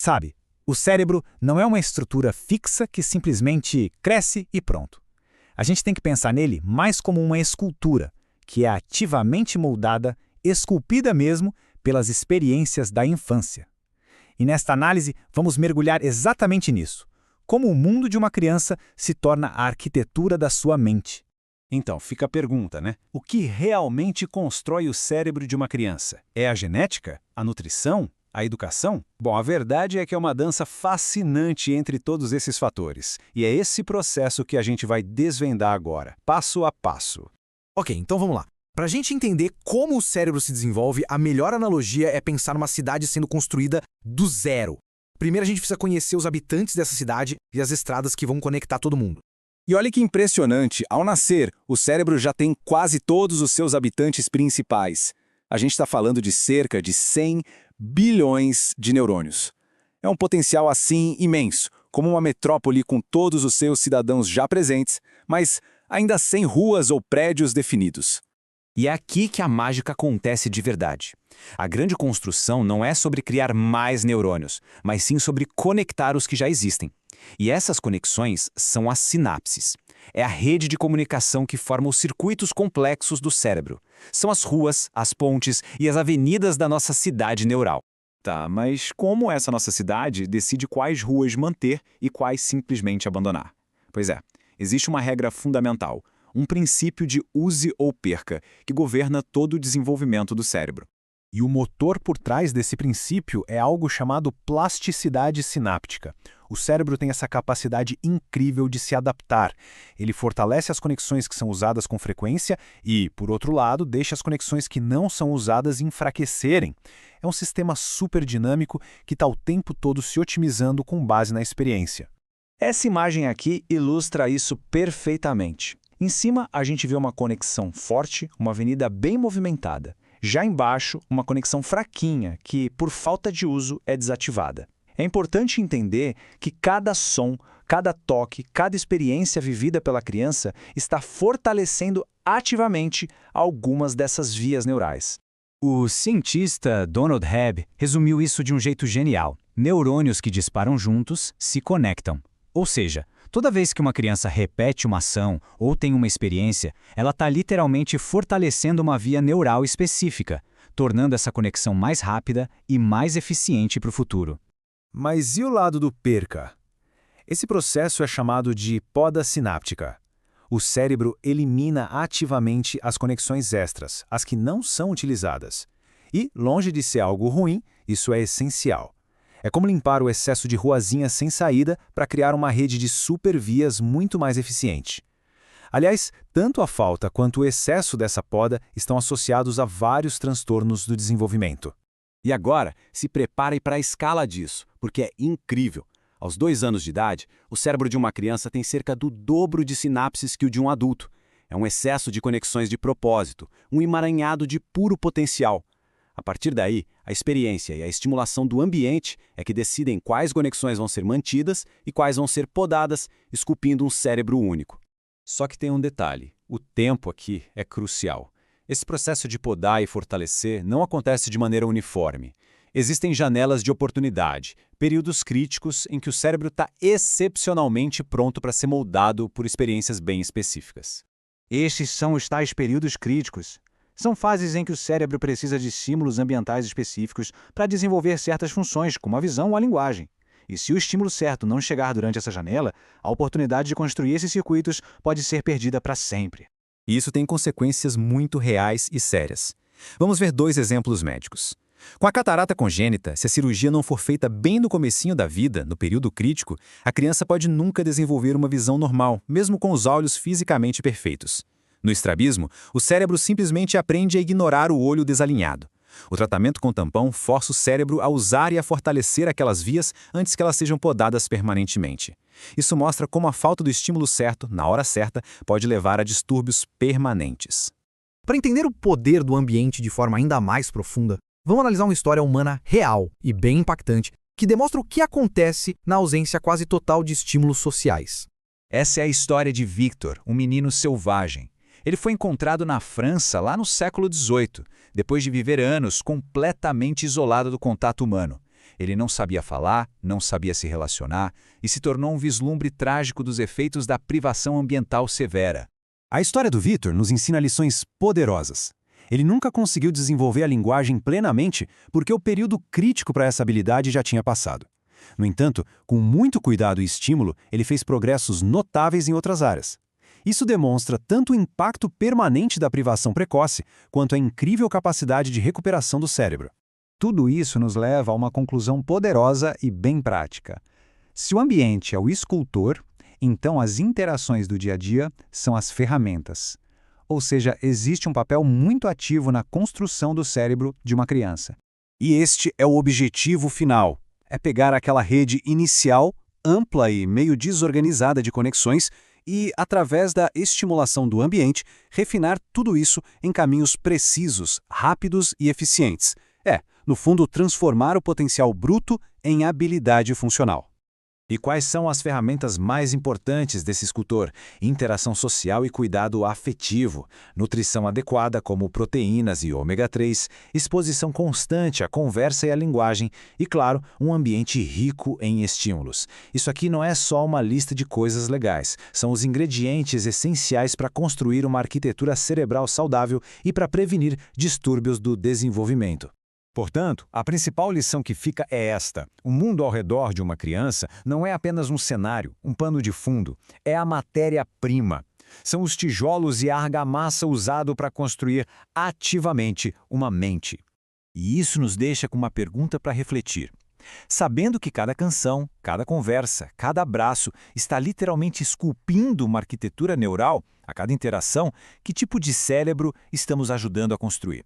Sabe, o cérebro não é uma estrutura fixa que simplesmente cresce e pronto. A gente tem que pensar nele mais como uma escultura, que é ativamente moldada, esculpida mesmo, pelas experiências da infância. E nesta análise, vamos mergulhar exatamente nisso. Como o mundo de uma criança se torna a arquitetura da sua mente. Então, fica a pergunta, né? O que realmente constrói o cérebro de uma criança? É a genética? A nutrição? A educação? Bom, a verdade é que é uma dança fascinante entre todos esses fatores. E é esse processo que a gente vai desvendar agora, passo a passo. Ok, então vamos lá. Para a gente entender como o cérebro se desenvolve, a melhor analogia é pensar numa cidade sendo construída do zero. Primeiro a gente precisa conhecer os habitantes dessa cidade e as estradas que vão conectar todo mundo. E olha que impressionante, ao nascer, o cérebro já tem quase todos os seus habitantes principais. A gente está falando de cerca de 100 bilhões de neurônios. É um potencial assim imenso, como uma metrópole com todos os seus cidadãos já presentes, mas ainda sem ruas ou prédios definidos. E é aqui que a mágica acontece de verdade. A grande construção não é sobre criar mais neurônios, mas sim sobre conectar os que já existem. E essas conexões são as sinapses. É a rede de comunicação que forma os circuitos complexos do cérebro. São as ruas, as pontes e as avenidas da nossa cidade neural. Tá, mas como essa nossa cidade decide quais ruas manter e quais simplesmente abandonar? Pois é, existe uma regra fundamental, um princípio de use ou perca, que governa todo o desenvolvimento do cérebro. E o motor por trás desse princípio é algo chamado plasticidade sináptica. O cérebro tem essa capacidade incrível de se adaptar. Ele fortalece as conexões que são usadas com frequência e, por outro lado, deixa as conexões que não são usadas enfraquecerem. É um sistema super dinâmico que está o tempo todo se otimizando com base na experiência. Essa imagem aqui ilustra isso perfeitamente. Em cima, a gente vê uma conexão forte, uma avenida bem movimentada. Já embaixo, uma conexão fraquinha, que, por falta de uso, é desativada. É importante entender que cada som, cada toque, cada experiência vivida pela criança está fortalecendo ativamente algumas dessas vias neurais. O cientista Donald Hebb resumiu isso de um jeito genial. Neurônios que disparam juntos se conectam. Ou seja, toda vez que uma criança repete uma ação ou tem uma experiência, ela está literalmente fortalecendo uma via neural específica, tornando essa conexão mais rápida e mais eficiente para o futuro. Mas e o lado do perca? Esse processo é chamado de poda sináptica. O cérebro elimina ativamente as conexões extras, as que não são utilizadas. E, longe de ser algo ruim, isso é essencial. É como limpar o excesso de ruazinhas sem saída para criar uma rede de supervias muito mais eficiente. Aliás, tanto a falta quanto o excesso dessa poda estão associados a vários transtornos do desenvolvimento. E agora, se prepare para a escala disso, porque é incrível. Aos 2 anos de idade, o cérebro de uma criança tem cerca do dobro de sinapses que o de um adulto. É um excesso de conexões de propósito, um emaranhado de puro potencial. A partir daí, a experiência e a estimulação do ambiente é que decidem quais conexões vão ser mantidas e quais vão ser podadas, esculpindo um cérebro único. Só que tem um detalhe, o tempo aqui é crucial. Esse processo de podar e fortalecer não acontece de maneira uniforme. Existem janelas de oportunidade, períodos críticos em que o cérebro está excepcionalmente pronto para ser moldado por experiências bem específicas. Estes são os tais períodos críticos. São fases em que o cérebro precisa de estímulos ambientais específicos para desenvolver certas funções, como a visão ou a linguagem. E se o estímulo certo não chegar durante essa janela, a oportunidade de construir esses circuitos pode ser perdida para sempre. E isso tem consequências muito reais e sérias. Vamos ver 2 exemplos médicos. Com a catarata congênita, se a cirurgia não for feita bem no comecinho da vida, no período crítico, a criança pode nunca desenvolver uma visão normal, mesmo com os olhos fisicamente perfeitos. No estrabismo, o cérebro simplesmente aprende a ignorar o olho desalinhado. O tratamento com tampão força o cérebro a usar e a fortalecer aquelas vias antes que elas sejam podadas permanentemente. Isso mostra como a falta do estímulo certo, na hora certa, pode levar a distúrbios permanentes. Para entender o poder do ambiente de forma ainda mais profunda, vamos analisar uma história humana real e bem impactante que demonstra o que acontece na ausência quase total de estímulos sociais. Essa é a história de Victor, um menino selvagem. Ele foi encontrado na França lá no século XVIII, depois de viver anos completamente isolado do contato humano. Ele não sabia falar, não sabia se relacionar e se tornou um vislumbre trágico dos efeitos da privação ambiental severa. A história do Victor nos ensina lições poderosas. Ele nunca conseguiu desenvolver a linguagem plenamente porque o período crítico para essa habilidade já tinha passado. No entanto, com muito cuidado e estímulo, ele fez progressos notáveis em outras áreas. Isso demonstra tanto o impacto permanente da privação precoce, quanto a incrível capacidade de recuperação do cérebro. Tudo isso nos leva a uma conclusão poderosa e bem prática. Se o ambiente é o escultor, então as interações do dia a dia são as ferramentas. Ou seja, existe um papel muito ativo na construção do cérebro de uma criança. E este é o objetivo final. É pegar aquela rede inicial, ampla e meio desorganizada de conexões e, através da estimulação do ambiente, refinar tudo isso em caminhos precisos, rápidos e eficientes. No fundo, transformar o potencial bruto em habilidade funcional. E quais são as ferramentas mais importantes desse escultor? Interação social e cuidado afetivo, nutrição adequada como proteínas e ômega 3, exposição constante à conversa e à linguagem e, claro, um ambiente rico em estímulos. Isso aqui não é só uma lista de coisas legais, são os ingredientes essenciais para construir uma arquitetura cerebral saudável e para prevenir distúrbios do desenvolvimento. Portanto, a principal lição que fica é esta: o mundo ao redor de uma criança não é apenas um cenário, um pano de fundo, é a matéria-prima. São os tijolos e a argamassa usado para construir ativamente uma mente. E isso nos deixa com uma pergunta para refletir. Sabendo que cada canção, cada conversa, cada abraço está literalmente esculpindo uma arquitetura neural, a cada interação, que tipo de cérebro estamos ajudando a construir?